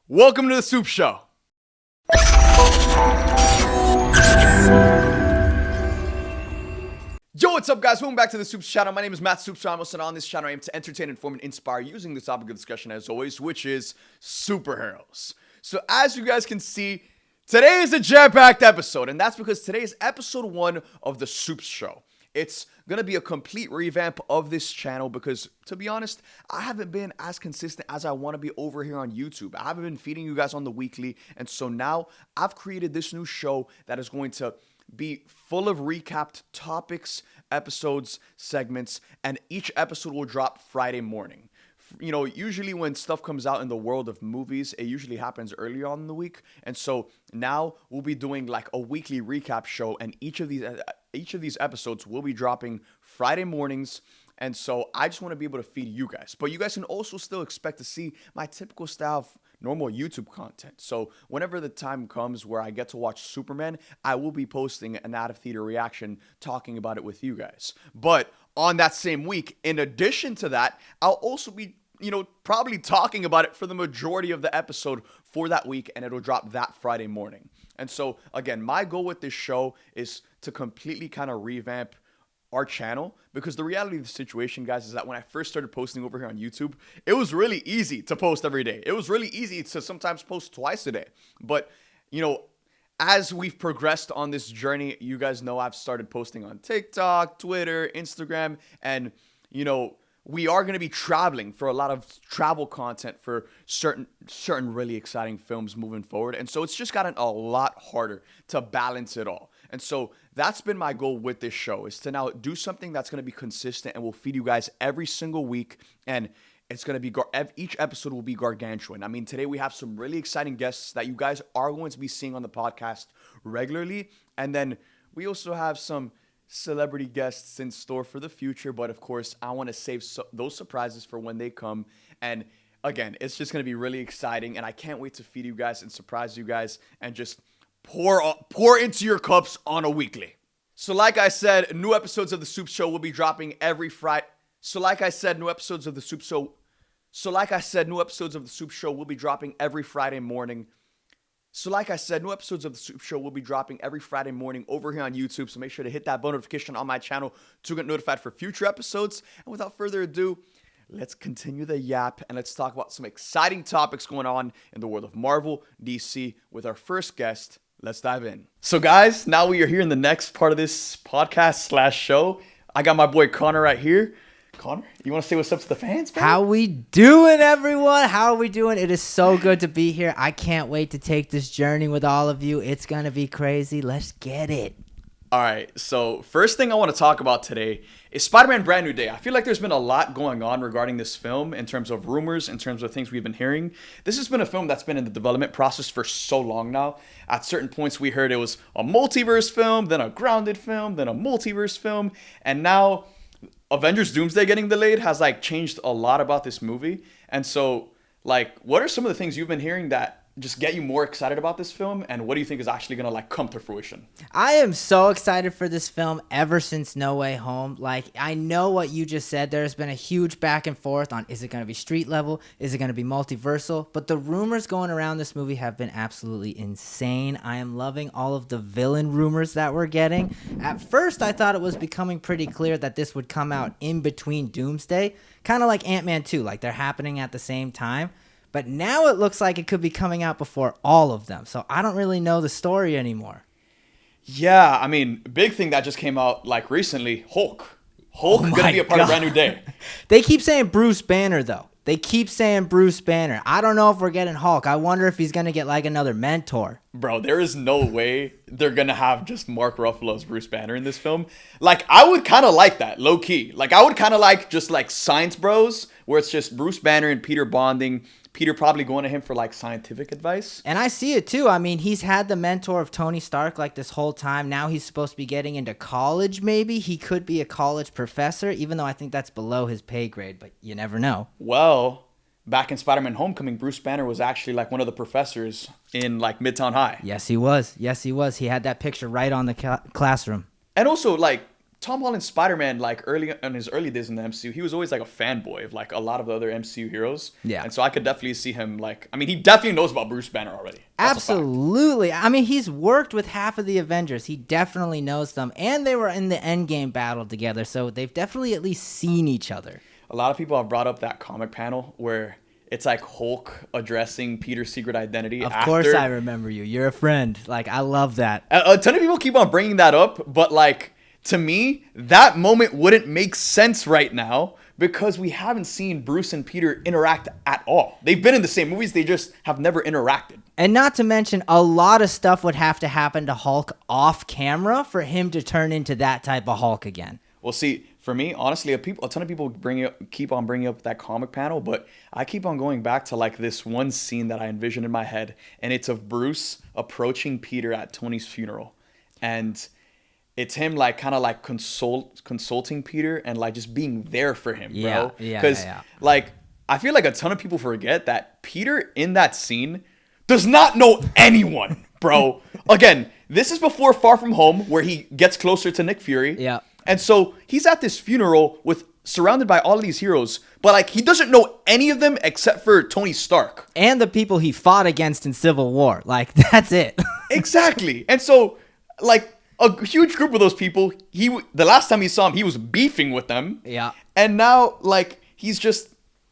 Welcome to the Supes Show. Yo, what's up, guys? Welcome back to the Supes channel. My name is Matt Supes Ramos, and on this channel, I aim to entertain, inform, and inspire using this topic of discussion as always, which is superheroes. So, as you guys can see, today is a jam-packed episode, and that's because today is episode 1 of the Supes Show. It's going to be a complete revamp of this channel because, to be honest, I haven't been as consistent as I want to be over here on YouTube. I haven't been feeding you guys on the weekly, and so now I've created this new show that is going to be full of recapped topics, episodes, segments, and each episode will drop Friday morning. You know, usually when stuff comes out in the world of movies, it usually happens early on in the week. And so now we'll be doing like a weekly recap show, and each of these episodes will be dropping Friday mornings. And so I just want to be able to feed you guys. But you guys can also still expect to see my typical style of normal YouTube content. So whenever the time comes where I get to watch Superman, I will be posting an out of theater reaction talking about it with you guys. But on that same week, in addition to that, I'll also be, probably talking about it for the majority of the episode for that week, and it'll drop that Friday morning. And so again, my goal with this show is to completely kind of revamp our channel, because the reality of the situation, guys, is that when I first started posting over here on YouTube, it was really easy to post every day. It was really easy to sometimes post twice a day. But, as we've progressed on this journey, you guys know I've started posting on TikTok, Twitter, Instagram, and, we are going to be traveling for a lot of travel content for certain really exciting films moving forward. And so it's just gotten a lot harder to balance it all. And so that's been my goal with this show, is to now do something that's going to be consistent and will feed you guys every single week. And it's going to be, each episode will be gargantuan. I mean, today we have some really exciting guests that you guys are going to be seeing on the podcast regularly. And then we also have some celebrity guests in store for the future. But of course, I want to save those surprises for when they come. And again, it's just going to be really exciting. And I can't wait to feed you guys and surprise you guys and just pour into your cups on a weekly. So like I said, new episodes of the Supes Show will be dropping every Friday. New episodes of the Supes Show will be dropping every Friday morning. Over here on YouTube. So make sure to hit that bell notification on my channel to get notified for future episodes. And without further ado, let's continue the yap and let's talk about some exciting topics going on in the world of Marvel, DC with our first guest. Let's dive in. So guys, now we are here in the next part of this podcast / show. I got my boy Connor right here. Connor, you want to say what's up to the fans, man? How we doing, everyone? How are we doing? It is so good to be here. I can't wait to take this journey with all of you. It's going to be crazy. Let's get it. All right, so first thing I want to talk about today is Spider-Man Brand New Day. I feel like there's been a lot going on regarding this film in terms of rumors, in terms of things we've been hearing. This has been a film that's been in the development process for so long now. At certain points, we heard it was a multiverse film, then a grounded film, then a multiverse film, and now Avengers Doomsday getting delayed has changed a lot about this movie. And so what are some of the things you've been hearing that just get you more excited about this film, and what do you think is actually gonna come to fruition? I am so excited for this film ever since No Way Home. I know what you just said. There's been a huge back and forth on, is it gonna be street level? Is it gonna be multiversal? But the rumors going around this movie have been absolutely insane. I am loving all of the villain rumors that we're getting. At first, I thought it was becoming pretty clear that this would come out in between Doomsday, kind of like Ant-Man 2, they're happening at the same time. But now it looks like it could be coming out before all of them. So I don't really know the story anymore. Yeah, I mean, big thing that just came out recently, Hulk. Hulk going to be a part of Brand New Day. They keep saying Bruce Banner, though. I don't know if we're getting Hulk. I wonder if he's going to get another mentor. Bro, there is no way they're going to have just Mark Ruffalo as Bruce Banner in this film. I would kind of like that, low key. I would kind of just Science Bros, where it's just Bruce Banner and Peter bonding. Peter probably going to him for scientific advice. And I see it too. I mean, he's had the mentor of Tony Stark this whole time. Now he's supposed to be getting into college, maybe. He could be a college professor, even though I think that's below his pay grade, but you never know. Well, back in Spider-Man Homecoming, Bruce Banner was actually one of the professors in Midtown High. Yes, he was. He had that picture right on the classroom. And also Tom Holland's Spider-Man, like early in his early days in the MCU, he was always like a fanboy of like a lot of the other MCU heroes. Yeah. And so I could definitely see him like, I mean, he definitely knows about Bruce Banner already. That's Absolutely. I mean, he's worked with half of the Avengers. He definitely knows them. And they were in the Endgame battle together. So they've definitely at least seen each other. A lot of people have brought up that comic panel where it's like Hulk addressing Peter's secret identity. Of course I remember you. You're a friend. Like, I love that. A ton of people keep on bringing that up, but like, to me, that moment wouldn't make sense right now because we haven't seen Bruce and Peter interact at all. They've been in the same movies, they just have never interacted. And not to mention, a lot of stuff would have to happen to Hulk off camera for him to turn into that type of Hulk again. Well, see, for me, honestly, a ton of people keep on bringing up that comic panel, but I keep on going back to like this one scene that I envisioned in my head, and it's of Bruce approaching Peter at Tony's funeral. And it's him like kind of like consulting Peter and like just being there for him, bro. Yeah. Because like I feel like a ton of people forget that Peter in that scene does not know anyone, bro. Again, this is before Far From Home where he gets closer to Nick Fury. Yeah. And so he's at this funeral surrounded by all of these heroes, but like he doesn't know any of them except for Tony Stark. And the people he fought against in Civil War. Like, that's it. Exactly. And so like a huge group of those people, the last time he saw him, he was beefing with them. Yeah. And now, like, he's just,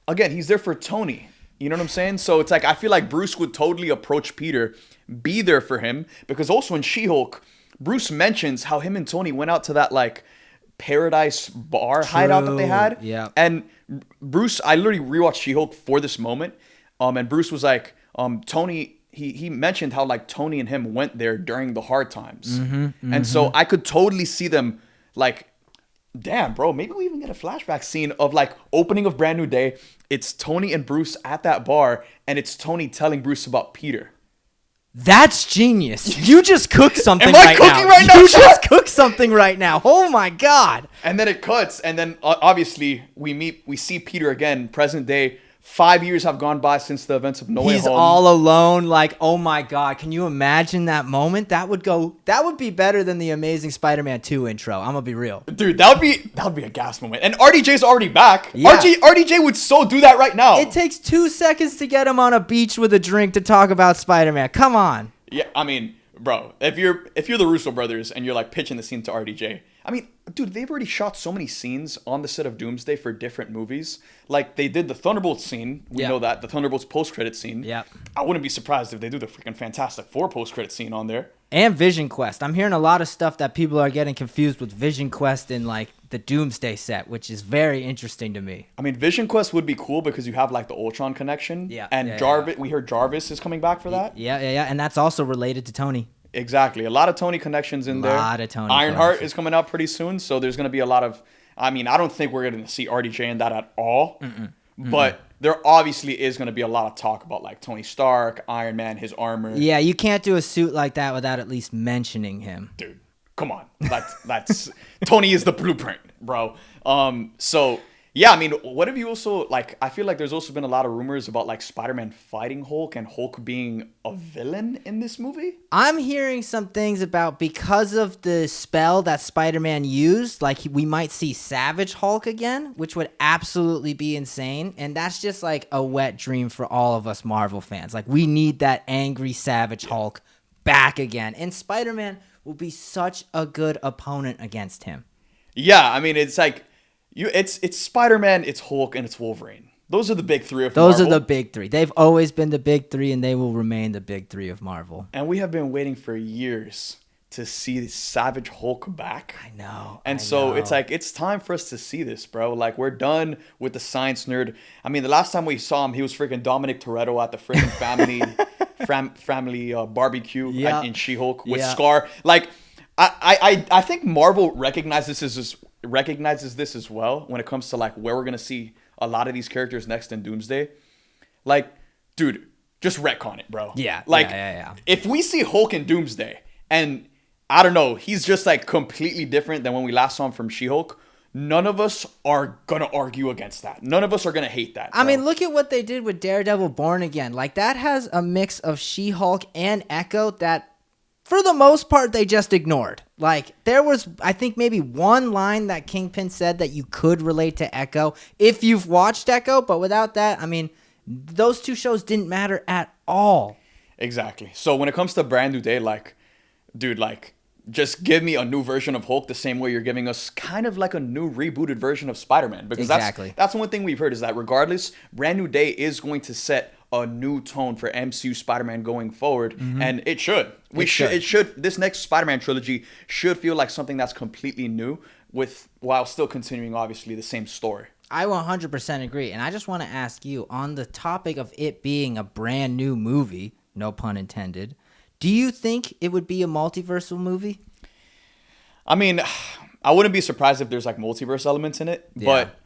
again, he's there for Tony. You know what I'm saying? So it's like, I feel like Bruce would totally approach Peter, be there for him. Because also in She-Hulk, Bruce mentions how him and Tony went out to that, like, Paradise bar hideout that they had. Yeah. And Bruce, I literally rewatched She-Hulk for this moment. And Bruce was like, Tony... He mentioned how like Tony and him went there during the hard times. And so I could totally see them like, damn, bro, maybe we even get a flashback scene of like opening of Brand New Day. It's Tony and Bruce at that bar and it's Tony telling Bruce about Peter. That's genius. You just cooked something Am I right cooking now. right now, You Chad? just cooked something right now. Oh my God. And then it cuts and then obviously we see Peter again, present day. 5 years have gone by since the events of No Way Home. He's all alone. Like, oh my God. Can you imagine that moment? That would be better than the Amazing Spider-Man 2 intro. I'm gonna be real. Dude, that would be a gas moment. And RDJ's already back. Yeah. RDJ would so do that right now. It takes 2 seconds to get him on a beach with a drink to talk about Spider-Man. Come on. Yeah, I mean, bro, if you're the Russo brothers and you're like pitching the scene to RDJ, I mean, dude, they've already shot so many scenes on the set of Doomsday for different movies. Like they did the Thunderbolts scene. We know that the Thunderbolts post-credit scene. Yeah. I wouldn't be surprised if they do the freaking Fantastic Four post-credit scene on there. And Vision Quest. I'm hearing a lot of stuff that people are getting confused with Vision Quest in like the Doomsday set, which is very interesting to me. I mean, Vision Quest would be cool because you have like the Ultron connection. Yeah. And Jarvis, we heard Jarvis is coming back for that. Yeah. And that's also related to Tony. Exactly. A lot of Tony connections in there. A lot of Tony Ironheart connections. is coming out pretty soon, so there's going to be a lot of... I mean, I don't think we're going to see RDJ in that at all, but there obviously is going to be a lot of talk about like Tony Stark, Iron Man, his armor. Yeah, you can't do a suit like that without at least mentioning him. Dude, come on. That's Tony is the blueprint, bro. So... Yeah, I mean, what have you also, like, I feel like there's also been a lot of rumors about, like, Spider-Man fighting Hulk and Hulk being a villain in this movie. I'm hearing some things about because of the spell that Spider-Man used, like, we might see Savage Hulk again, which would absolutely be insane. And that's just, like, a wet dream for all of us Marvel fans. Like, we need that angry Savage Hulk back again. And Spider-Man will be such a good opponent against him. Yeah, I mean, it's like... It's Spider-Man, it's Hulk, and it's Wolverine. Those are the big three of Those Marvel. are the big three. They've always been the big three, and they will remain the big three of Marvel. And we have been waiting for years to see Savage Hulk back. I know. And so it's like, it's time for us to see this, bro. Like, we're done with the science nerd. I mean, the last time we saw him, he was freaking Dominic Toretto at the freaking family barbecue in She-Hulk with Scar. Like, I think Marvel recognizes this as well when it comes to like where we're gonna see a lot of these characters next in Doomsday. Like, dude, just retcon it, bro. Yeah. Like, Yeah. if we see Hulk in Doomsday and I don't know, he's just like completely different than when we last saw him from She-Hulk, none of us are gonna argue against that. None of us are gonna hate that, bro. I mean, look at what they did with Daredevil Born Again. Like, that has a mix of She-Hulk and Echo that for the most part, they just ignored. Like, there was, I think, maybe one line that Kingpin said that you could relate to Echo if you've watched Echo, but without that, I mean, those two shows didn't matter at all. Exactly. So when it comes to Brand New Day, like, dude, like, just give me a new version of Hulk the same way you're giving us kind of like a new rebooted version of Spider-Man. Because that's one thing we've heard is that regardless, Brand New Day is going to set a new tone for MCU Spider-Man going forward, and it should. It should. This next Spider-Man trilogy should feel like something that's completely new, while still continuing obviously the same story. I 100% agree, and I just want to ask you on the topic of it being a brand new movie, no pun intended. Do you think it would be a multiversal movie? I mean, I wouldn't be surprised if there's like multiverse elements in it, but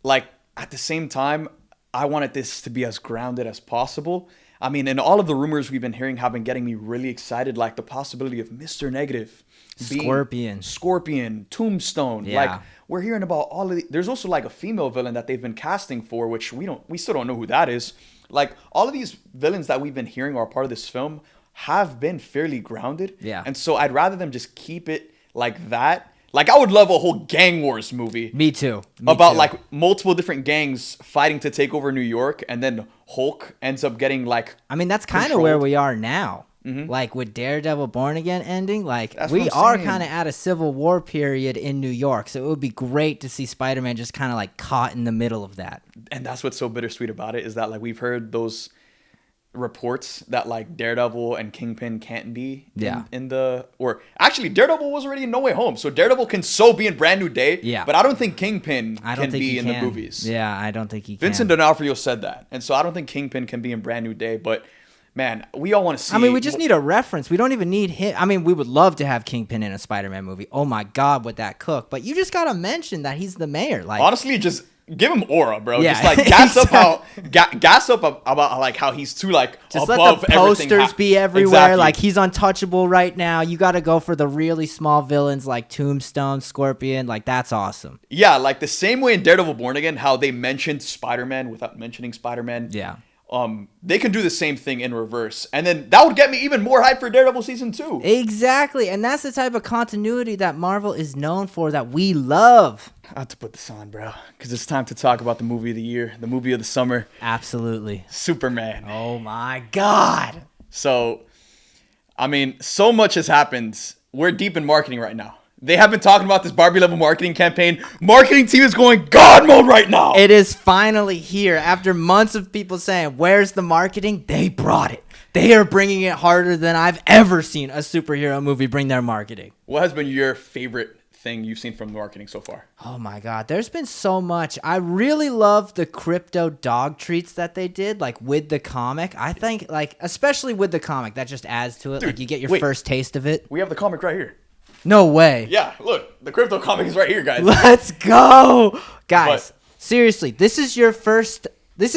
like at the same time, I wanted this to be as grounded as possible. I mean, and all of the rumors we've been hearing have been getting me really excited, like the possibility of Mr. Negative, Scorpion, Tombstone. Yeah. Like, we're hearing about all of there's also like a female villain that they've been casting for, which we still don't know who that is. Like, all of these villains that we've been hearing are part of this film have been fairly grounded. Yeah. And so I'd rather them just keep it like that. Like, I would love a whole gang wars movie. Me too. Like multiple different gangs fighting to take over New York, and then Hulk ends up getting like. I mean, that's kind of where we are now. Like with Daredevil Born Again ending, like we are kind of at a Civil War period in New York. So it would be great to see Spider-Man just kind of like caught in the middle of that. And that's what's so bittersweet about it is that like we've heard those reports that like Daredevil and Kingpin can't be actually Daredevil was already in No Way Home, so Daredevil can so be in Brand New Day, but I don't think Kingpin can be in the movies. I don't think he can. Vincent D'Onofrio said that, and so I don't think Kingpin can be in Brand New Day, but man, we all want to see. I mean, we just need a reference. We don't even need him. I mean, we would love to have Kingpin in a Spider-Man movie. Oh my God, would that cook? But you just gotta mention that he's the mayor. Like, honestly, just give him aura, bro. Yeah, just like gas up about like how he's too like just above let the posters be everywhere. Exactly. Like, he's untouchable right now. You got to go for the really small villains like Tombstone, Scorpion. Like, that's awesome. Yeah, like the same way in Daredevil Born Again, how they mentioned Spider-Man without mentioning Spider-Man. Yeah. They can do the same thing in reverse. And then that would get me even more hyped for Daredevil Season 2. Exactly. And that's the type of continuity that Marvel is known for that we love. I have to put this on, bro, because it's time to talk about the movie of the year, the movie of the summer. Absolutely. Superman. Oh, my God. So, I mean, so much has happened. We're deep in marketing right now. They have been talking about this Barbie level marketing campaign. Marketing team is going God mode right now. It is finally here. After months of people saying, where's the marketing? They brought it. They are bringing it harder than I've ever seen a superhero movie bring their marketing. What has been your favorite thing you've seen from the marketing so far? Oh my God, there's been so much. I really love the crypto dog treats that they did, like with the comic. I think, like, especially with the comic, that just adds to it. Dude, like, you get your first taste of it. We have the comic right here. No way. Yeah, look, the crypto comic is right here, guys. Let's go. Guys, seriously, this is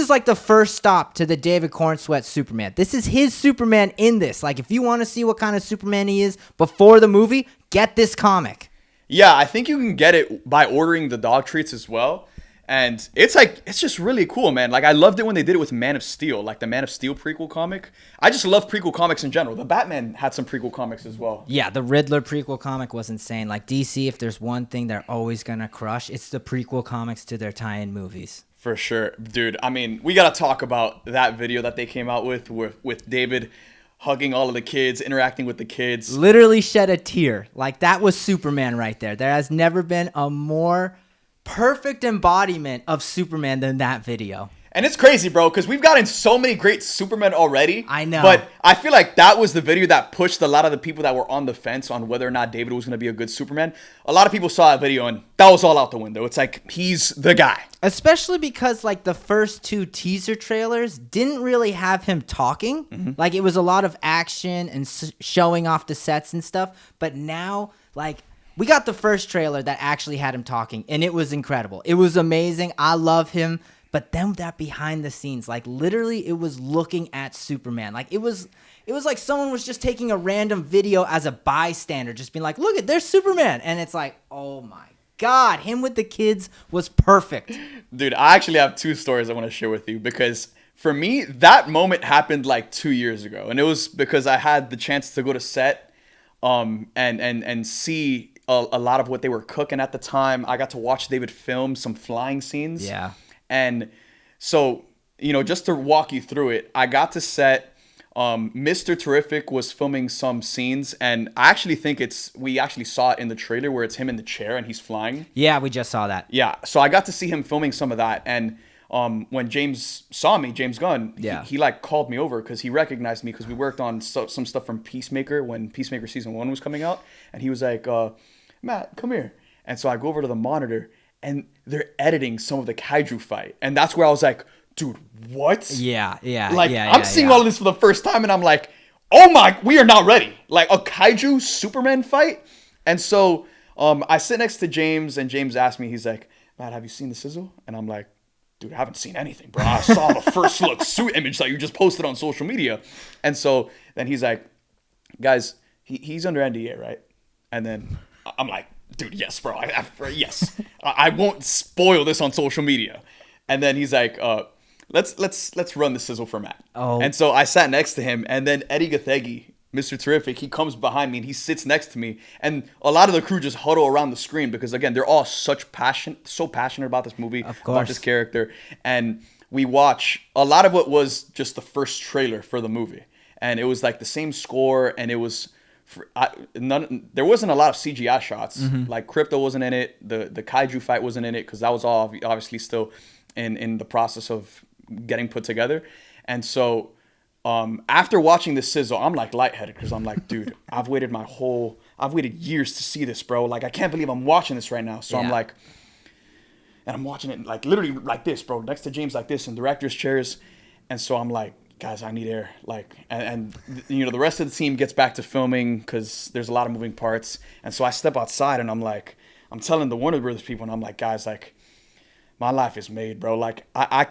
like the first stop to the David Cornsweet Superman. This is his Superman in this. Like, if you want to see what kind of Superman he is before the movie, get this comic. Yeah, I think you can get it by ordering the dog treats as well. And it's just really cool, man. Like, I loved it when they did it with Man of Steel, like the Man of Steel prequel comic. I just love prequel comics in general. The Batman had some prequel comics as well. Yeah, the Riddler prequel comic was insane. Like, DC, if there's one thing they're always going to crush, it's the prequel comics to their tie-in movies. For sure. Dude, I mean, we got to talk about that video that they came out with David hugging all of the kids, interacting with the kids. Literally shed a tear. Like, that was Superman right there. There has never been a more perfect embodiment of Superman than that video. And it's crazy, bro, because we've gotten so many great Supermen already. I know. But I feel like that was the video that pushed a lot of the people that were on the fence on whether or not David was going to be a good Superman. A lot of people saw that video, and that was all out the window. It's like, he's the guy. Especially because, like, the first two teaser trailers didn't really have him talking. Mm-hmm. Like, it was a lot of action and showing off the sets and stuff. But now, like, we got the first trailer that actually had him talking, and it was incredible. It was amazing. I love him. But then that behind the scenes, like, literally, it was looking at Superman. Like, it was like someone was just taking a random video as a bystander, just being like, look, there's Superman. And it's like, oh my God, him with the kids was perfect. Dude, I actually have two stories I want to share with you, because for me, that moment happened like 2 years ago. And it was because I had the chance to go to set and see a lot of what they were cooking at the time. I got to watch David film some flying scenes. Yeah. And so, just to walk you through it, I got to set. Mr. Terrific was filming some scenes, and I actually think we actually saw it in the trailer where it's him in the chair and he's flying. Yeah, we just saw that. Yeah, so I got to see him filming some of that, and when James saw me, James Gunn, he like called me over because he recognized me because we worked on some stuff from Peacemaker when Peacemaker season 1 was coming out, and he was like, Matt, come here. And so I go over to the monitor, and they're editing some of the kaiju fight, and that's where I was like, dude, what? Yeah. I'm seeing all of this for the first time, and I'm like, oh my, we are not ready. Like a kaiju Superman fight. And so I sit next to James, and James asked me, he's like, Matt, have you seen the sizzle? And I'm like, dude, I haven't seen anything, bro. I saw the first look suit image that you just posted on social media. And so then he's like, guys, he's under NDA, right? And then I'm like, dude, yes, bro. Yes. I won't spoil this on social media. And then he's like, let's run the sizzle for Matt. Oh. And so I sat next to him, and then Eddie Gathegi, Mr. Terrific, he comes behind me and he sits next to me, and a lot of the crew just huddle around the screen because again, they're all so passionate about this movie, about this character, and we watch a lot of it was just the first trailer for the movie, and it was like the same score, and it was there wasn't a lot of CGI shots. Like Crypto wasn't in it, the kaiju fight wasn't in it because that was all obviously still in the process of getting put together. And so after watching this sizzle, I'm like lightheaded because I'm like, dude, I've waited years to see this, bro. Like, I can't believe I'm watching this right now. So I'm like, and I'm watching it like literally like this, bro, next to James like this in director's chairs. And so I'm like, guys, I need air. Like, and the rest of the team gets back to filming because there's a lot of moving parts. And so I step outside and I'm like, I'm telling the Warner Brothers people, and I'm like, guys, like, my life is made, bro. Like,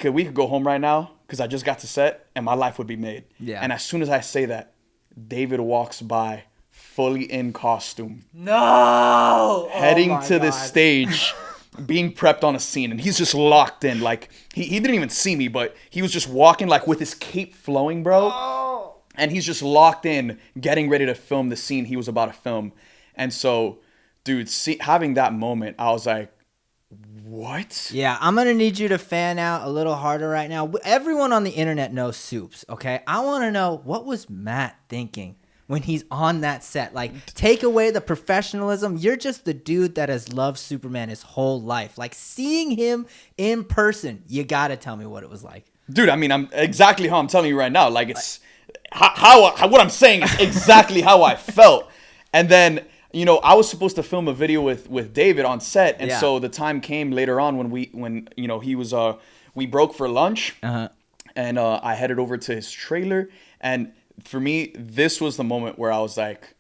we could go home right now because I just got to set and my life would be made. Yeah. And as soon as I say that, David walks by fully in costume. No! Heading to the stage, being prepped on a scene. And he's just locked in. Like, he didn't even see me, but he was just walking like with his cape flowing, bro. Oh. And he's just locked in, getting ready to film the scene he was about to film. And so, dude, having that moment, I was like, what? Yeah, I'm going to need you to fan out a little harder right now. Everyone on the internet knows Supes, okay? I want to know, what was Matt thinking when he's on that set? Like, take away the professionalism. You're just the dude that has loved Superman his whole life. Like, seeing him in person, you got to tell me what it was like. Dude, I mean, I'm exactly how I'm telling you right now. Like, it's what I'm saying is exactly how I felt. And then, I was supposed to film a video with David on set, and so the time came later on when he was we broke for lunch, and I headed over to his trailer, and for me, this was the moment where I was like,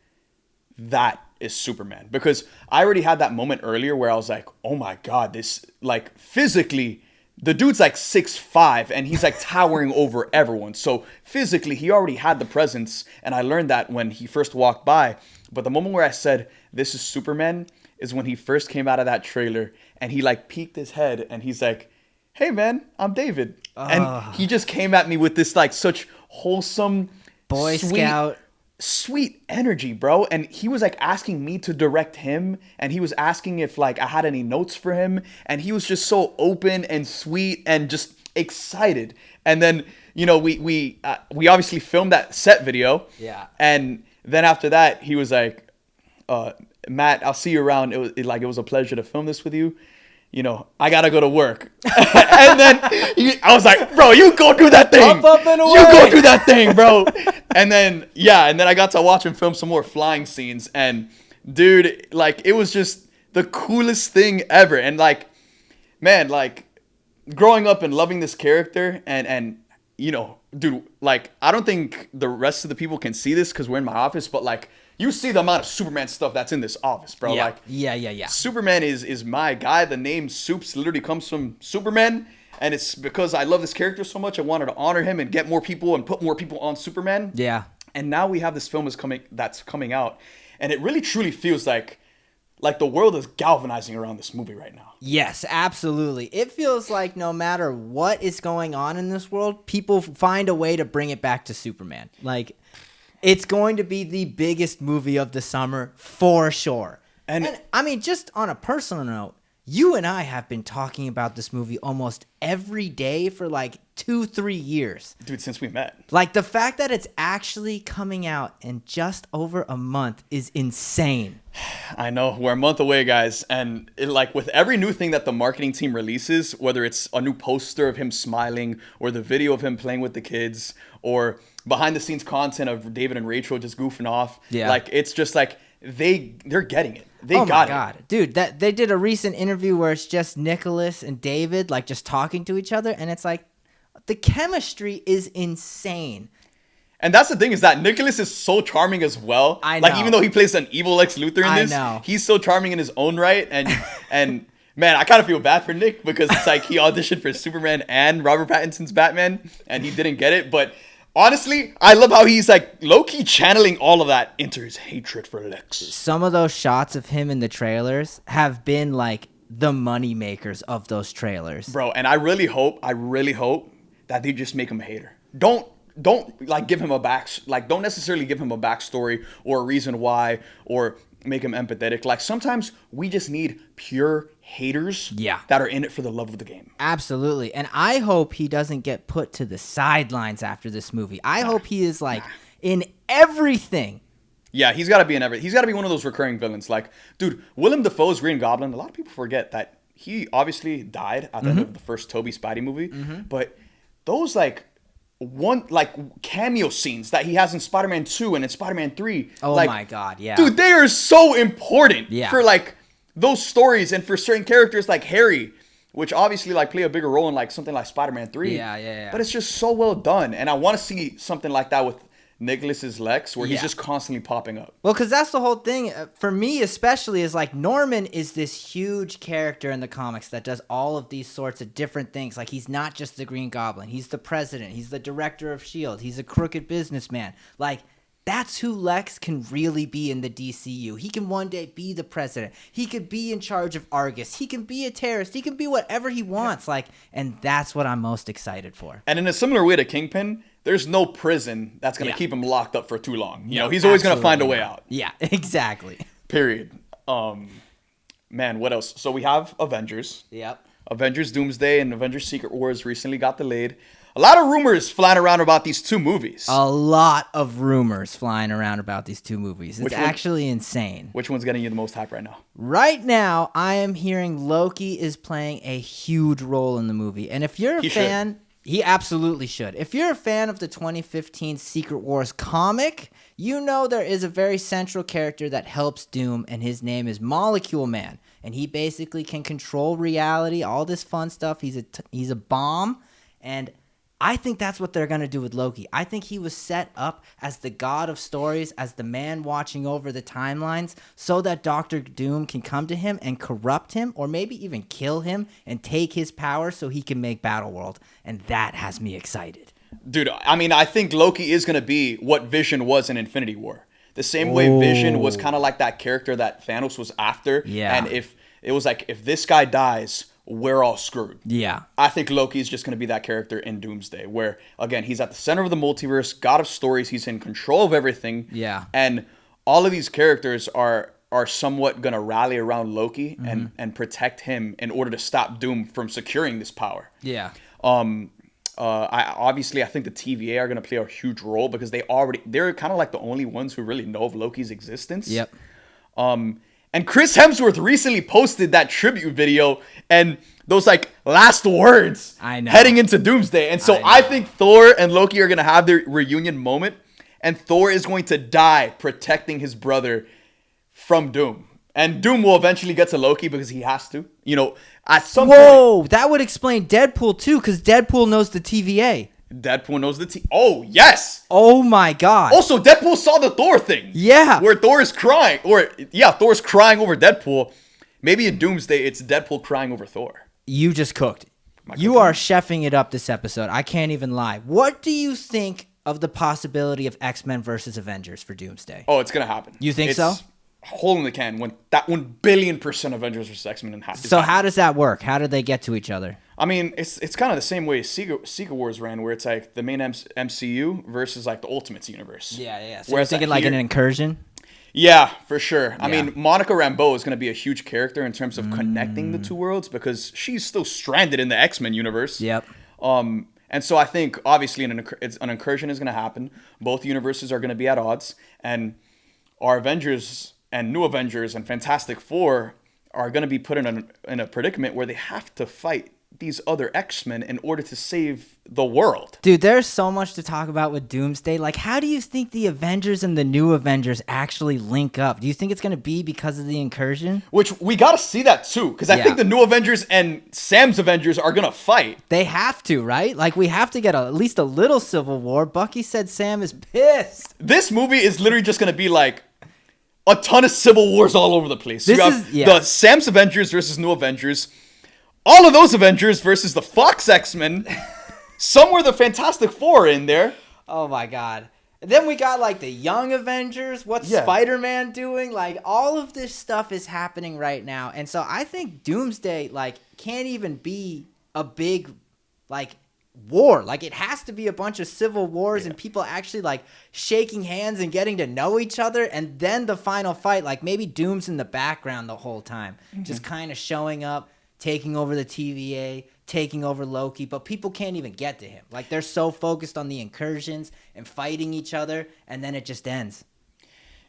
that is Superman, because I already had that moment earlier where I was like, oh my god, this, like, physically, the dude's like 6'5", and he's like towering over everyone. So physically, he already had the presence, and I learned that when he first walked by. But the moment where I said, this is Superman, is when he first came out of that trailer, and he like peeked his head, and he's like, hey man, I'm David. And he just came at me with this like such wholesome, Boy Scout, sweet energy, bro. And he was like asking me to direct him, and he was asking if like I had any notes for him, and he was just so open and sweet and just excited. And then we obviously filmed that set video, and then after that he was like, Matt, I'll see you around. It was a pleasure to film this with you. I gotta go to work. And then I was like, bro, you go do that thing. Up and away. You go do that thing, bro. And then I got to watch him film some more flying scenes. And dude, like, it was just the coolest thing ever. And like, man, like, growing up and loving this character and dude, like, I don't think the rest of the people can see this because we're in my office, but like, you see the amount of Superman stuff that's in this office, bro. Yeah. Like, Yeah. Superman is my guy. The name Supes literally comes from Superman, and it's because I love this character so much. I wanted to honor him and get more people and put more people on Superman. Yeah. And now we have this film that's coming out, and it really truly feels like the world is galvanizing around this movie right now. Yes, absolutely. It feels like no matter what is going on in this world, people find a way to bring it back to Superman. Like, It's going to be the biggest movie of the summer for sure. And I mean, just on a personal note, you and I have been talking about this movie almost every day for like 2-3 years. Dude, since we met. Like, the fact that it's actually coming out in just over a month is insane. I know. We're a month away, guys. And like with every new thing that the marketing team releases, whether it's a new poster of him smiling or the video of him playing with the kids or behind the scenes content of David and Rachel just goofing off. Yeah. Like, it's just like they're getting it. They got it. Oh my God. Dude, they did a recent interview where it's just Nicholas and David like just talking to each other, and it's like the chemistry is insane. And that's the thing, is that Nicholas is so charming as well. I know. Like, even though he plays an evil Lex Luthor in this, he's so charming in his own right. And man, I kind of feel bad for Nick because it's like he auditioned for Superman and Robert Pattinson's Batman and he didn't get it. But honestly, I love how he's like low-key channeling all of that into his hatred for Lex. Some of those shots of him in the trailers have been like the money makers of those trailers. Bro, and I really hope that they just make him a hater. Don't like give him don't necessarily give him a backstory or a reason why or make him empathetic. Like, sometimes we just need pure haters that are in it for the love of the game. Absolutely. And I hope he doesn't get put to the sidelines after this movie. I hope he is like in everything. Yeah, he's got to be in everything. He's got to be one of those recurring villains. Like, dude, Willem Dafoe's Green Goblin, a lot of people forget that he obviously died at the end of the first Tobey Spidey movie. But those cameo scenes that he has in Spider-Man 2 and in Spider-Man 3. Oh my God, yeah. Dude, they are so important for like those stories and for certain characters like Harry, which obviously like play a bigger role in like something like Spider-Man 3. Yeah. But it's just so well done. And I want to see something like that with Nicholas's Lex, where he's just constantly popping up. Well, because that's the whole thing for me, especially, is like Norman is this huge character in the comics that does all of these sorts of different things. Like, he's not just the Green Goblin, he's the president, he's the director of S.H.I.E.L.D., he's a crooked businessman. Like, that's who Lex can really be in the DCU. He can one day be the president. He could be in charge of Argus. He can be a terrorist. He can be whatever he wants. Like, and that's what I'm most excited for. And in a similar way to Kingpin, there's no prison that's going to keep him locked up for too long. You know, he's always going to find a way out. Yeah, exactly. Period. Man, what else? So we have Avengers. Yep. Avengers Doomsday and Avengers Secret Wars recently got delayed. A lot of rumors flying around about these two movies. A lot of rumors flying around about these two movies. It's actually insane. Which one's getting you the most hype right now? Right now, I am hearing Loki is playing a huge role in the movie. And if you're a fan... He absolutely should. If you're a fan of the 2015 Secret Wars comic, you know there is a very central character that helps Doom, and his name is Molecule Man. And he basically can control reality, all this fun stuff. He's a bomb, and I think that's what they're going to do with Loki. I think he was set up as the god of stories, as the man watching over the timelines, so that Dr. Doom can come to him and corrupt him, or maybe even kill him and take his power so he can make Battleworld. And that has me excited. Dude, I mean, I think Loki is going to be what Vision was in Infinity War. The same way Vision was kind of like that character that Thanos was after. Yeah. And if it was like, if this guy dies, we're all screwed. Yeah. I think Loki is just going to be that character in Doomsday where, again, he's at the center of the multiverse, god of stories, he's in control of everything. Yeah. And all of these characters are somewhat going to rally around Loki and protect him in order to stop Doom from securing this power. Yeah. I think the TVA are going to play a huge role because they're kind of like the only ones who really know of Loki's existence. Yep. And Chris Hemsworth recently posted that tribute video and those like last words heading into Doomsday. And so I think Thor and Loki are going to have their reunion moment, and Thor is going to die protecting his brother from Doom. And Doom will eventually get to Loki because he has to. You know, at some point... that would explain Deadpool too, because Deadpool knows the TVA. Deadpool knows the Oh, yes! Oh my God. Also, Deadpool saw the Thor thing. Yeah. Where Thor is crying. Thor's crying over Deadpool. Maybe in Doomsday, it's Deadpool crying over Thor. You just cooked. You are chefing it up this episode. I can't even lie. What do you think of the possibility of X-Men versus Avengers for Doomsday? Oh, it's going to happen. You think so? Hole in the can when that 1 billion% Avengers vs. X-Men happens. So how does that work? How do they get to each other? I mean, it's kind of the same way Secret Wars ran, where it's like the main MCU versus like the Ultimates universe. Yeah. So Whereas you're thinking like an incursion? Yeah, for sure. I Yeah. mean, Monica Rambeau is going to be a huge character in terms of connecting the two worlds because she's still stranded in the X-Men universe. Yep. And so I think obviously an incursion is going to happen. Both universes are going to be at odds, and our Avengers and New Avengers and Fantastic Four are going to be put in a predicament where they have to fight these other X-Men in order to save the world. Dude, there's so much to talk about with Doomsday. Like, how do you think the Avengers and the New Avengers actually link up? Do you think it's going to be because of the incursion? Which we got to see that too, because I think the New Avengers and Sam's Avengers are going to fight. They have to, right? Like, we have to get at least a little civil war. Bucky said Sam is pissed. This movie is literally just going to be like a ton of civil wars all over the place. You have the Sam's Avengers versus New Avengers. All of those Avengers versus the Fox X-Men. Somewhere the Fantastic Four in there. Oh my god. Then we got like the Young Avengers. What's Spider-Man doing? Like all of this stuff is happening right now. And so I think Doomsday like can't even be a big like war. Like it has to be a bunch of civil wars and people actually like shaking hands and getting to know each other. And then the final fight, like maybe Doom's in the background the whole time. Just kind of showing up, taking over the TVA, taking over Loki, but people can't even get to him. Like, they're so focused on the incursions and fighting each other, and then it just ends.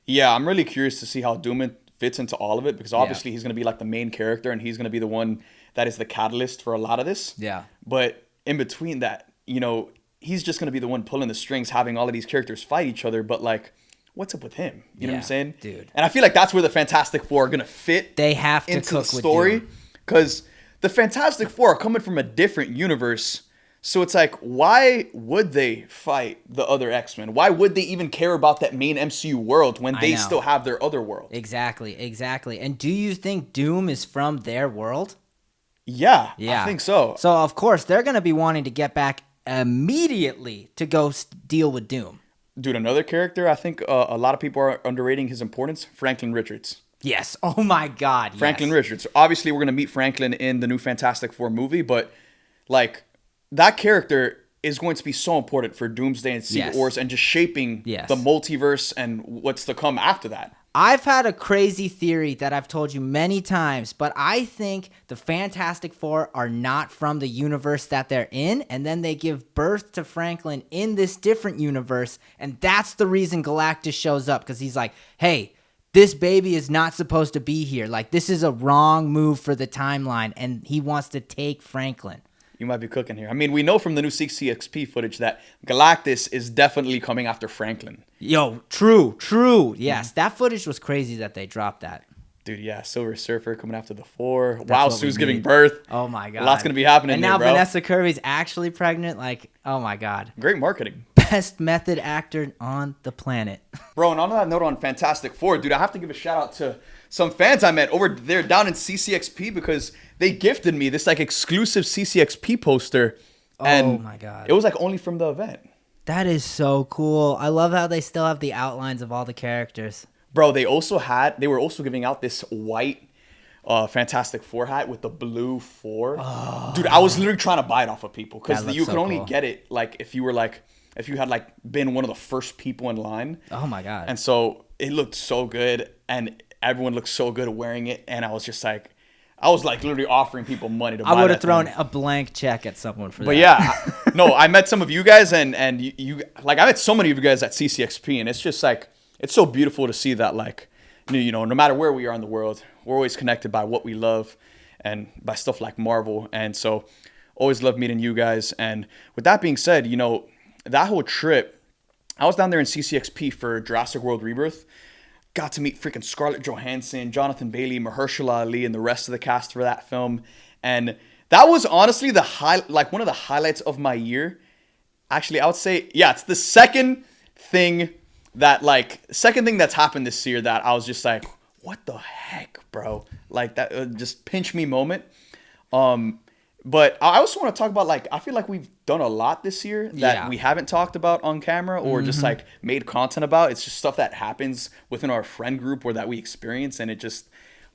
Yeah, I'm really curious to see how Doom fits into all of it, because obviously he's going to be like the main character, and he's going to be the one that is the catalyst for a lot of this. Yeah. But in between that, you know, he's just going to be the one pulling the strings, having all of these characters fight each other, but like, what's up with him? You know what I'm saying? Dude. And I feel like that's where the Fantastic Four are going to fit. They have to into cook the story. with Because the Fantastic Four are coming from a different universe. So it's like, why would they fight the other X-Men? Why would they even care about that main MCU world when they still have their other world? Exactly. And do you think Doom is from their world? Yeah, I think so. So, of course, they're going to be wanting to get back immediately to go deal with Doom. Dude, another character, I think a lot of people are underrating his importance, Franklin Richards. Yes. Oh my God. Franklin Richards. Obviously, we're going to meet Franklin in the new Fantastic Four movie, but like that character is going to be so important for Doomsday and Secret Wars and just shaping the multiverse and what's to come after that. I've had a crazy theory that I've told you many times, but I think the Fantastic Four are not from the universe that they're in, and then they give birth to Franklin in this different universe, and that's the reason Galactus shows up, because he's like, hey, this baby is not supposed to be here. Like, this is a wrong move for the timeline, and he wants to take Franklin. You might be cooking here. I mean, we know from the new CCXP footage that Galactus is definitely coming after Franklin. Yo, true. Yes, that footage was crazy that they dropped that. Dude, yeah, Silver Surfer coming after the Four. Wow, Sue's giving need. birth. Oh, my God. A lot's going to be happening and here, now bro. Vanessa Kirby's actually pregnant. Like, oh, my God. Great marketing. Best method actor on the planet. Bro, and on that note on Fantastic Four, dude, I have to give a shout out to some fans I met over there down in CCXP because they gifted me this like exclusive CCXP poster. And oh my God. It was like only from the event. That is so cool. I love how they still have the outlines of all the characters. Bro, they were also giving out this white Fantastic Four hat with the blue 4. Oh. Dude, I was literally trying to buy it off of people because you could only get it like if you had like been one of the first people in line. Oh my God. And so it looked so good and everyone looked so good wearing it. And I was like literally offering people money to buy it. I would have thrown a blank check at someone for that. But yeah, no, I met some of you guys and you like I met so many of you guys at CCXP and it's just like, it's so beautiful to see that like, you know, no matter where we are in the world, we're always connected by what we love and by stuff like Marvel. And so always love meeting you guys. And with that being said, you know, that whole trip, I was down there in CCXP for Jurassic World Rebirth. Got to meet freaking Scarlett Johansson, Jonathan Bailey, Mahershala Ali, and the rest of the cast for that film. And that was honestly one of the highlights of my year. Actually, I would say, yeah, it's the second thing that's happened this year that I was just like, what the heck, bro? Like that just pinch me moment. But I also want to talk about like, I feel like we've done a lot this year that we haven't talked about on camera or just like made content about. It's just stuff that happens within our friend group or that we experience. And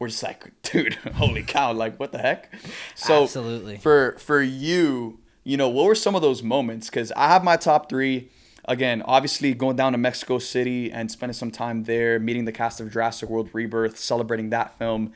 we're just like, dude, holy cow, like what the heck? So Absolutely. For you, you know, what were some of those moments? Because I have my top three. Again, obviously going down to Mexico City and spending some time there, meeting the cast of Jurassic World Rebirth, celebrating that film.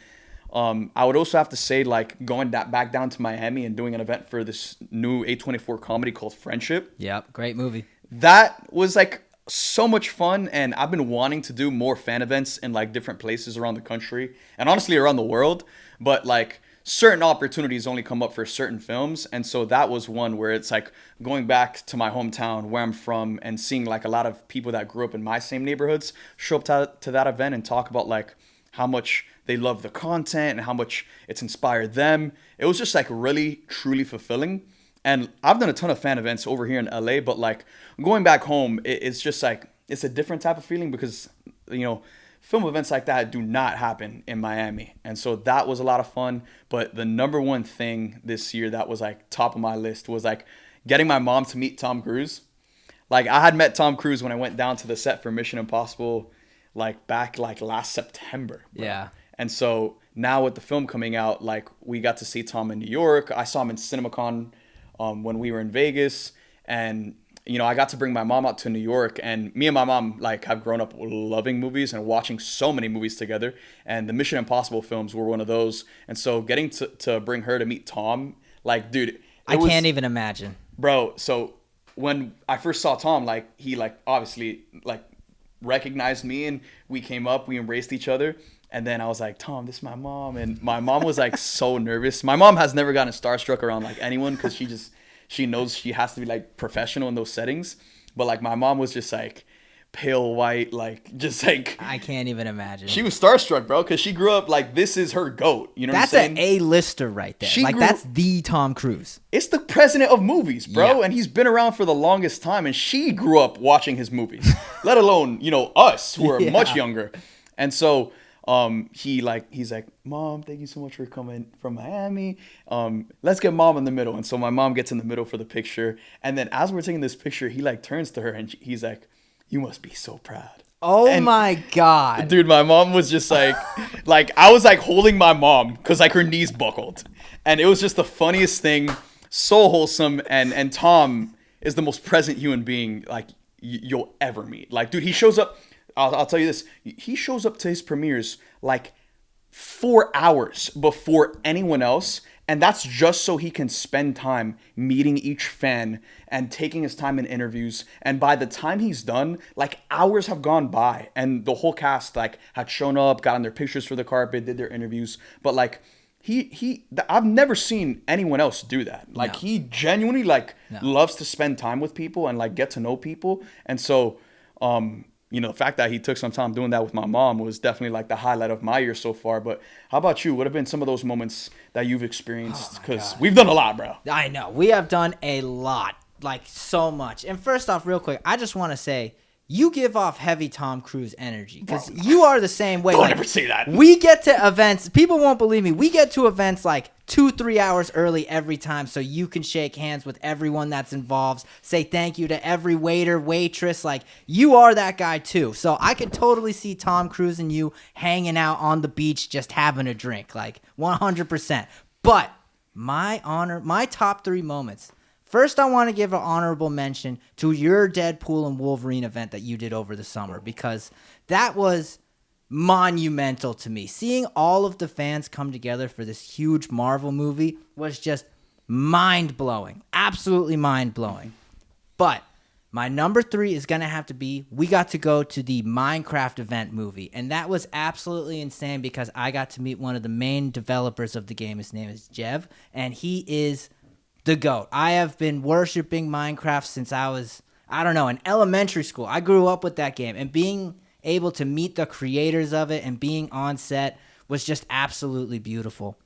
I would also have to say, like, going back down to Miami and doing an event for this new A24 comedy called Friendship. Yep, great movie. That was, like, so much fun, and I've been wanting to do more fan events in, like, different places around the country and honestly around the world. But, like, certain opportunities only come up for certain films, and so that was one where it's like going back to my hometown where I'm from and seeing like a lot of people that grew up in my same neighborhoods show up to that event and talk about like how much they love the content and how much it's inspired them. It was just like really truly fulfilling. And I've done a ton of fan events over here in LA, but like going back home, it's just like it's a different type of feeling because, you know, film events like that do not happen in Miami. And so that was a lot of fun. But the number one thing this year that was like top of my list was like getting my mom to meet Tom Cruise. Like I had met Tom Cruise when I went down to the set for Mission Impossible, like back like last September. Bro. Yeah. And so now with the film coming out, like we got to see Tom in New York. I saw him in CinemaCon when we were in Vegas. And you know, I got to bring my mom out to New York, and me and my mom like have grown up loving movies and watching so many movies together. And the Mission Impossible films were one of those. And so getting to bring her to meet Tom, like, dude, I can't even imagine. Bro, so when I first saw Tom, like he like obviously like recognized me and we came up, we embraced each other. And then I was like, Tom, this is my mom. And my mom was like so nervous. My mom has never gotten starstruck around like anyone because she knows she has to be like professional in those settings. But like my mom was just like pale white, like just like I can't even imagine. She was starstruck, bro, because she grew up like this is her GOAT. You know what I'm saying? That's an A-lister right there. That's the Tom Cruise. It's the president of movies, bro. Yeah. And he's been around for the longest time. And she grew up watching his movies, let alone, you know, us who are much younger. And so he's like, Mom, thank you so much for coming from Miami. Let's get Mom in the middle. And so my mom gets in the middle for the picture. And then as we're taking this picture, he like turns to her and he's like, you must be so proud. Oh my God. Dude, my mom was just like, like I was like holding my mom because like her knees buckled. And it was just the funniest thing, so wholesome. And Tom is the most present human being like you'll ever meet. Like, dude, he shows up. I'll tell you this. He shows up to his premieres like 4 hours before anyone else. And that's just so he can spend time meeting each fan and taking his time in interviews. And by the time he's done, like hours have gone by and the whole cast like had shown up, gotten their pictures for the carpet, did their interviews. But like I've never seen anyone else do that. Like he genuinely like loves to spend time with people and like get to know people. And so, you know, the fact that he took some time doing that with my mom was definitely like the highlight of my year so far. But how about you? What have been some of those moments that you've experienced? Because we've done a lot, bro. I know. We have done a lot, like so much. And first off, real quick, I just want to say, you give off heavy Tom Cruise energy because you are the same way. Don't ever say that. We get to events. People won't believe me. We get to events like 2-3 hours early every time so you can shake hands with everyone that's involved. Say thank you to every waiter, waitress. Like, you are that guy too. So I could totally see Tom Cruise and you hanging out on the beach just having a drink. Like, 100%. But my top 3 moments. First, I want to give an honorable mention to your Deadpool and Wolverine event that you did over the summer because that was monumental to me. Seeing all of the fans come together for this huge Marvel movie was just mind-blowing. Absolutely mind-blowing. But my number 3 is going to have to be we got to go to the Minecraft event movie. And that was absolutely insane because I got to meet one of the main developers of the game. His name is Jev, and he is the GOAT. I have been worshiping Minecraft since I was, in elementary school. I grew up with that game, and being able to meet the creators of it and being on set was just absolutely beautiful.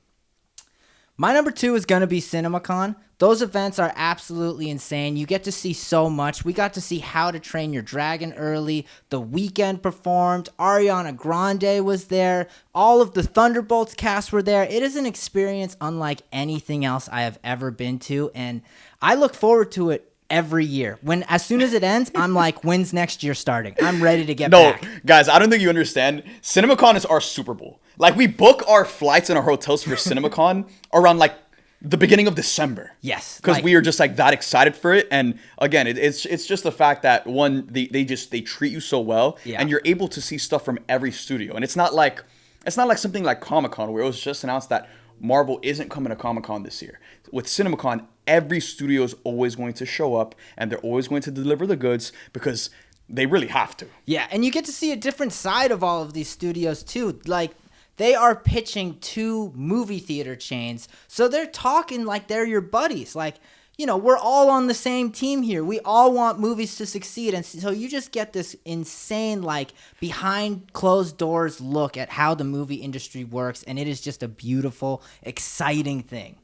My number 2 is going to be CinemaCon. Those events are absolutely insane. You get to see so much. We got to see How to Train Your Dragon early. The Weeknd performed. Ariana Grande was there. All of the Thunderbolts cast were there. It is an experience unlike anything else I have ever been to, and I look forward to it every year. As soon as it ends, I'm like, when's next year starting? I'm ready to get No, back. guys, I don't think you understand. CinemaCon is our Super Bowl. Like, we book our flights and our hotels for CinemaCon around like the beginning of December. Yes, because we are just like that excited for it. And again, it's just the fact that one, they treat you so well, and you're able to see stuff from every studio. And it's not like something like Comic-Con where it was just announced that Marvel isn't coming to Comic-Con this year. With CinemaCon, every studio is always going to show up, and they're always going to deliver the goods because they really have to. Yeah, and you get to see a different side of all of these studios too. Like, they are pitching to movie theater chains, so they're talking like they're your buddies. Like, you know, we're all on the same team here. We all want movies to succeed, and so you just get this insane, like, behind closed doors look at how the movie industry works, and it is just a beautiful, exciting thing.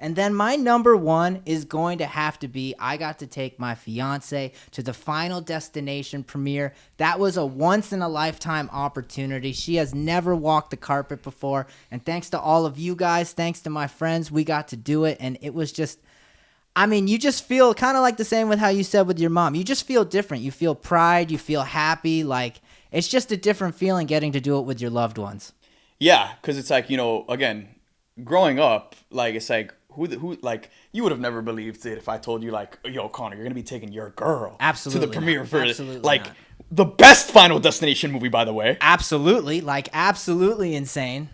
And then my number one is going to have to be, I got to take my fiance to the Final Destination premiere. That was a once-in-a-lifetime opportunity. She has never walked the carpet before. And thanks to all of you guys, thanks to my friends, we got to do it. And it was just, I mean, you just feel kind of like the same with how you said with your mom. You just feel different. You feel pride. You feel happy. Like, it's just a different feeling getting to do it with your loved ones. Yeah, because it's like, you know, again, growing up, like, it's like, who like, you would have never believed it if I told you, like, yo, Connor, you're gonna be taking your girl to the premiere for like the best Final Destination movie, by the way. Absolutely, like, absolutely insane.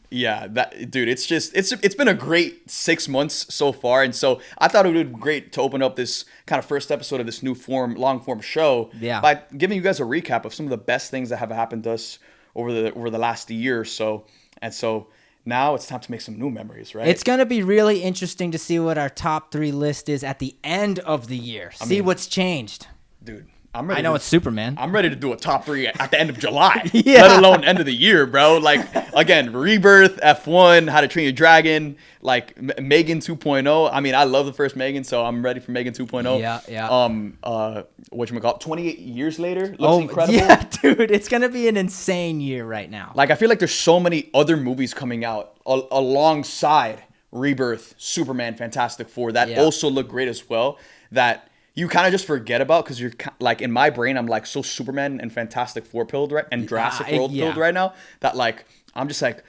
Yeah, that dude, it's been a great 6 months so far, and so I thought it would be great to open up this kind of first episode of this new long form show by giving you guys a recap of some of the best things that have happened to us over the last year or so, and so. Now it's time to make some new memories, right? It's going to be really interesting to see what our top 3 list is at the end of the year. See what's changed. Dude, I'm ready. I know it's Superman. I'm ready to do a top 3 at the end of July, let alone end of the year, bro. Like, again, Rebirth, F1, How to Train Your Dragon, like Megan 2.0. I mean, I love the first Megan, so I'm ready for Megan 2.0. Yeah. Whatchamacallit, 28 years later looks incredible. Yeah, dude, it's going to be an insane year right now. Like, I feel like there's so many other movies coming out alongside Rebirth, Superman, Fantastic Four that also look great as well that you kind of just forget about because you're like, in my brain, I'm like so Superman and Fantastic Four pilled right and Jurassic World pilled right now that like I'm just like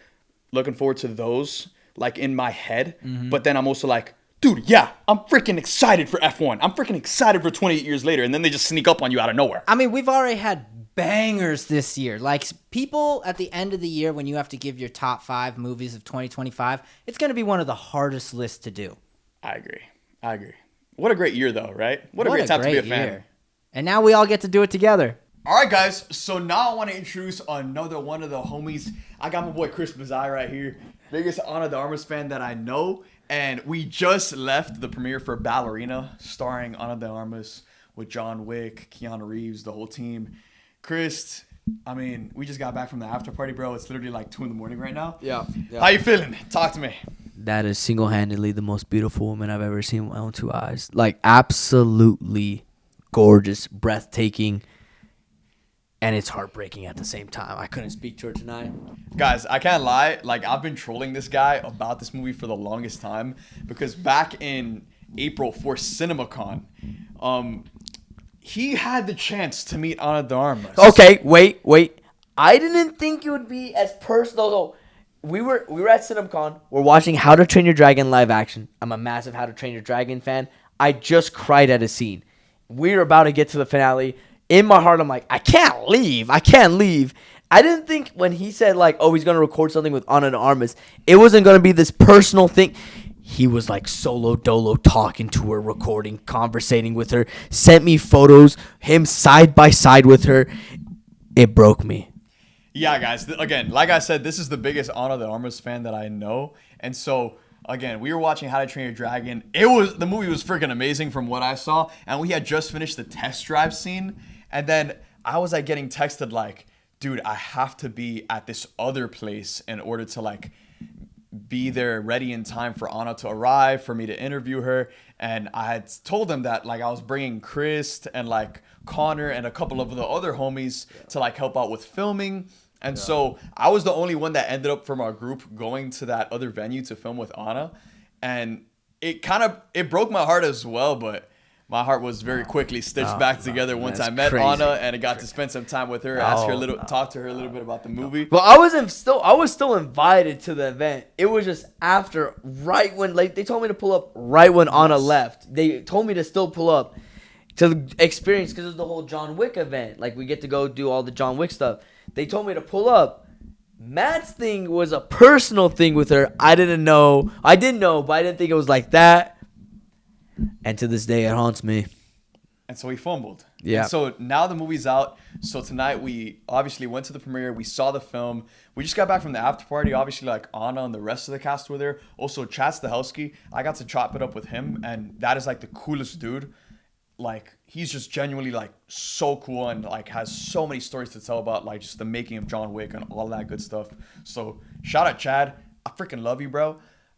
looking forward to those like in my head. But then I'm also like, dude, yeah, I'm freaking excited for F1. I'm freaking excited for 28 years later. And then they just sneak up on you out of nowhere. I mean, we've already had bangers this year. Like, people at the end of the year, when you have to give your top 5 movies of 2025, it's going to be one of the hardest lists to do. I agree. What a great year, though, right? What a great time to be a fan. Year. And now we all get to do it together. All right, guys. So now I want to introduce another one of the homies. I got my boy Krist right here. Biggest Ana de Armas fan that I know. And we just left the premiere for Ballerina, starring Ana de Armas with John Wick, Keanu Reeves, the whole team. Krist, I mean, we just got back from the after party, bro. It's literally like 2 a.m. right now. Yeah. How you feeling? Talk to me. That is single-handedly the most beautiful woman I've ever seen with my own 2 eyes. Like, absolutely gorgeous, breathtaking, and it's heartbreaking at the same time. I couldn't speak to her tonight. Guys, I can't lie. Like, I've been trolling this guy about this movie for the longest time because back in April for CinemaCon, he had the chance to meet Ana de Armas. Okay, wait. I didn't think it would be as personal. So we were at CinemaCon. We're watching How to Train Your Dragon live action. I'm a massive How to Train Your Dragon fan. I just cried at a scene. We're about to get to the finale. In my heart, I'm like, I can't leave. I didn't think when he said, like, oh, he's going to record something with Ana de Armas, it wasn't going to be this personal thing. He was, like, solo dolo talking to her, recording, conversating with her, sent me photos, him side by side with her. It broke me. Yeah, guys. Again, like I said, this is the biggest Ana de Armas fan that I know. And so, again, we were watching How to Train Your Dragon. The movie was freaking amazing from what I saw. And we had just finished the test drive scene. And then I was, like, getting texted, like, dude, I have to be at this other place in order to, like, be there ready in time for Ana to arrive, for me to interview her. And I had told them that, like, I was bringing Krist and, like, Connor and a couple of the other homies to, like, help out with filming. And so I was the only one that ended up from our group going to that other venue to film with Ana. And it broke my heart as well. But My heart was very quickly stitched back together once I met crazy. Anna and I got to spend some time with her, talk to her a little bit about the movie. Well, I was still invited to the event. It was just after, right when, like, they told me to pull up right when Anna left. They told me to still pull up to experience, because it was the whole John Wick event. Like, we get to go do all the John Wick stuff. They told me to pull up. Matt's thing was a personal thing with her. I didn't know. I did know, but I didn't think it was like that. And to this day, it haunts me. And so he fumbled. Yeah. And so now the movie's out. So tonight we obviously went to the premiere. We saw the film. We just got back from the after party. Obviously, like, Anna and the rest of the cast were there. Also, Chad Stahelski. I got to chop it up with him, and that is like the coolest dude. Like, he's just genuinely, like, so cool and, like, has so many stories to tell about, like, just the making of John Wick and all that good stuff. So shout out Chad. I freaking love you, bro.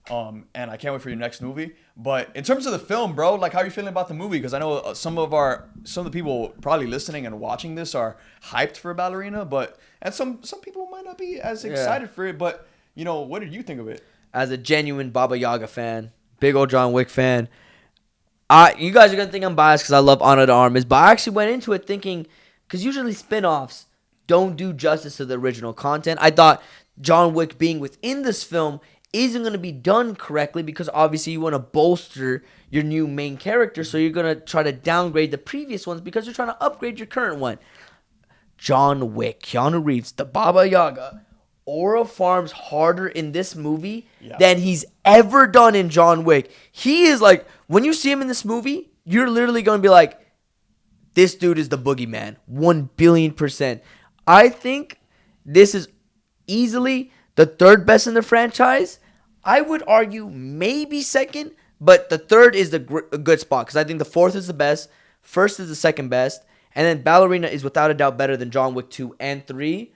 And I can't wait for your next movie. But in terms of the film, bro, like, how are you feeling about the movie? Because I know some of the people probably listening and watching this are hyped for Ballerina, and some people might not be as excited for it. But, you know, what did you think of it? As a genuine Baba Yaga fan, big old John Wick fan, you guys are gonna think I'm biased because I love Ana de Armas, but I actually went into it thinking, because usually spin-offs don't do justice to the original content. I thought John Wick being within this film isn't going to be done correctly, because obviously you want to bolster your new main character, so you're going to try to downgrade the previous ones because you're trying to upgrade your current one. John Wick, Keanu Reeves, the Baba Yaga, aura farms harder in this movie than he's ever done in John Wick. He is like, when you see him in this movie, you're literally going to be like, this dude is the boogeyman, 1 billion%. I think this is easily the third best in the franchise. I would argue maybe second, but the third is a good spot, because I think the fourth is the best, first is the second best, and then Ballerina is without a doubt better than John Wick 2 and 3.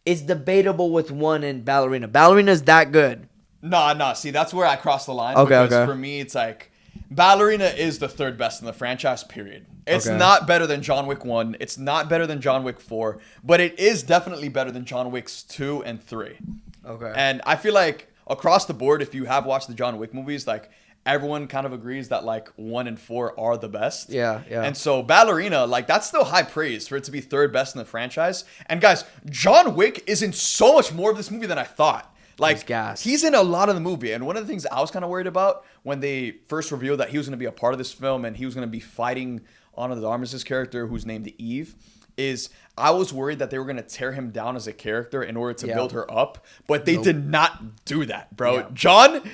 It's debatable with 1 and Ballerina. Ballerina is that good. Nah. See, that's where I cross the line. Okay. For me, it's like, Ballerina is the third best in the franchise, period. It's not better than John Wick 1. It's not better than John Wick 4. But it is definitely better than John Wick's 2 and 3. Okay. And I feel like across the board, if you have watched the John Wick movies, like, everyone kind of agrees that, like, 1 and 4 are the best. Yeah. And so Ballerina, like, that's still high praise for it to be third best in the franchise. And guys, John Wick is in so much more of this movie than I thought. Like, he's in a lot of the movie. And one of the things I was kind of worried about when they first revealed that he was going to be a part of this film and he was going to be fighting Ana de Armas' character, who's named Eve, is I was worried that they were going to tear him down as a character in order to build her up. But they did not do that, bro. Yeah. John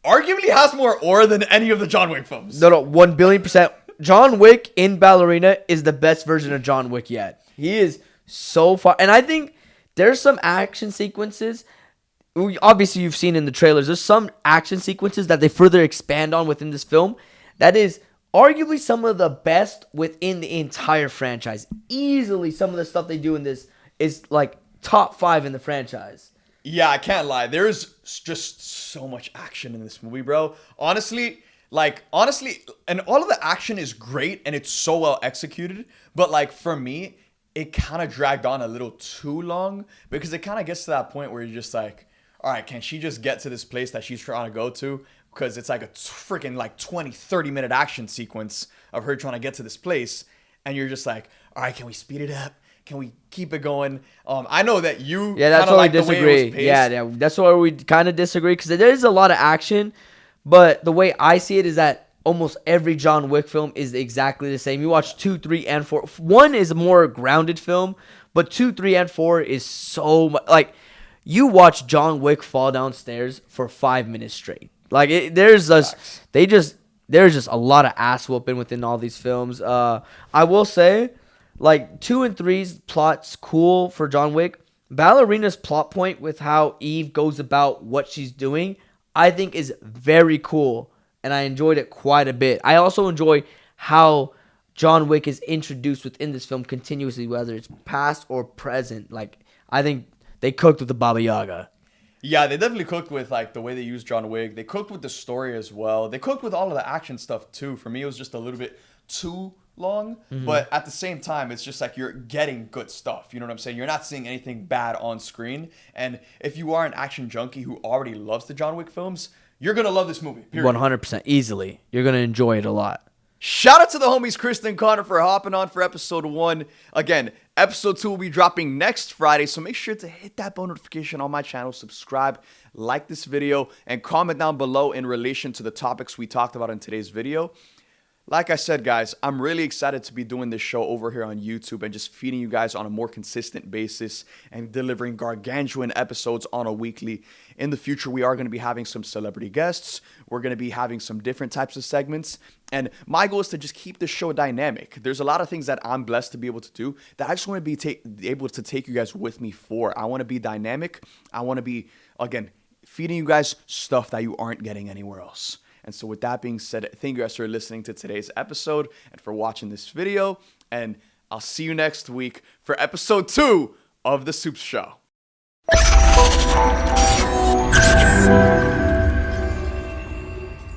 arguably has more aura than any of the John Wick films. No, 1 billion%. John Wick in Ballerina is the best version of John Wick yet. He is so far. And I think there's some action sequences. Obviously, you've seen in the trailers, there's some action sequences that they further expand on within this film that is arguably some of the best within the entire franchise. Easily, some of the stuff they do in this is like top 5 in the franchise. Yeah, I can't lie. There's just so much action in this movie, bro. Honestly, and all of the action is great and it's so well executed. But, like, for me, it kind of dragged on a little too long, because it kind of gets to that point where you're just like, all right, can she just get to this place that she's trying to go to? Because it's like a freaking like 20, 30-minute action sequence of her trying to get to this place. And you're just like, all right, can we speed it up? Can we keep it going? I know that you that's where we disagree. Yeah, that's where we kind of disagree, because there is a lot of action. But the way I see it is that almost every John Wick film is exactly the same. You watch 2, 3, and 4. 1 is a more grounded film, but 2, 3, and 4 is so much. Like, you watch John Wick fall downstairs for 5 minutes straight. Like, there's just a lot of ass whooping within all these films. I will say, like, 2 and 3's plot's cool for John Wick. Ballerina's plot point with how Eve goes about what she's doing, I think is very cool, and I enjoyed it quite a bit. I also enjoy how John Wick is introduced within this film continuously, whether it's past or present. Like, I think they cooked with the Baba Yaga. Yeah, they definitely cooked with, like, the way they used John Wick. They cooked with the story as well. They cooked with all of the action stuff too. For me, it was just a little bit too long, but at the same time, it's just like you're getting good stuff. You know what I'm saying? You're not seeing anything bad on screen. And if you are an action junkie who already loves the John Wick films, you're gonna love this movie. Period. 100%, easily. You're gonna enjoy it a lot. Shout out to the homies Krist and Connor for hopping on for episode 1. Again, episode 2 will be dropping next Friday, so make sure to hit that bell notification on my channel, subscribe, like this video, and comment down below in relation to the topics we talked about in today's video. Like I said, guys, I'm really excited to be doing this show over here on YouTube and just feeding you guys on a more consistent basis and delivering gargantuan episodes on a weekly. In the future, we are going to be having some celebrity guests. We're going to be having some different types of segments. And my goal is to just keep the show dynamic. There's a lot of things that I'm blessed to be able to do that I just want to be able to take you guys with me for. I want to be dynamic. I want to be, again, feeding you guys stuff that you aren't getting anywhere else. And so with that being said, thank you guys for listening to today's episode and for watching this video. And I'll see you next week for episode 2 of the Supes Show.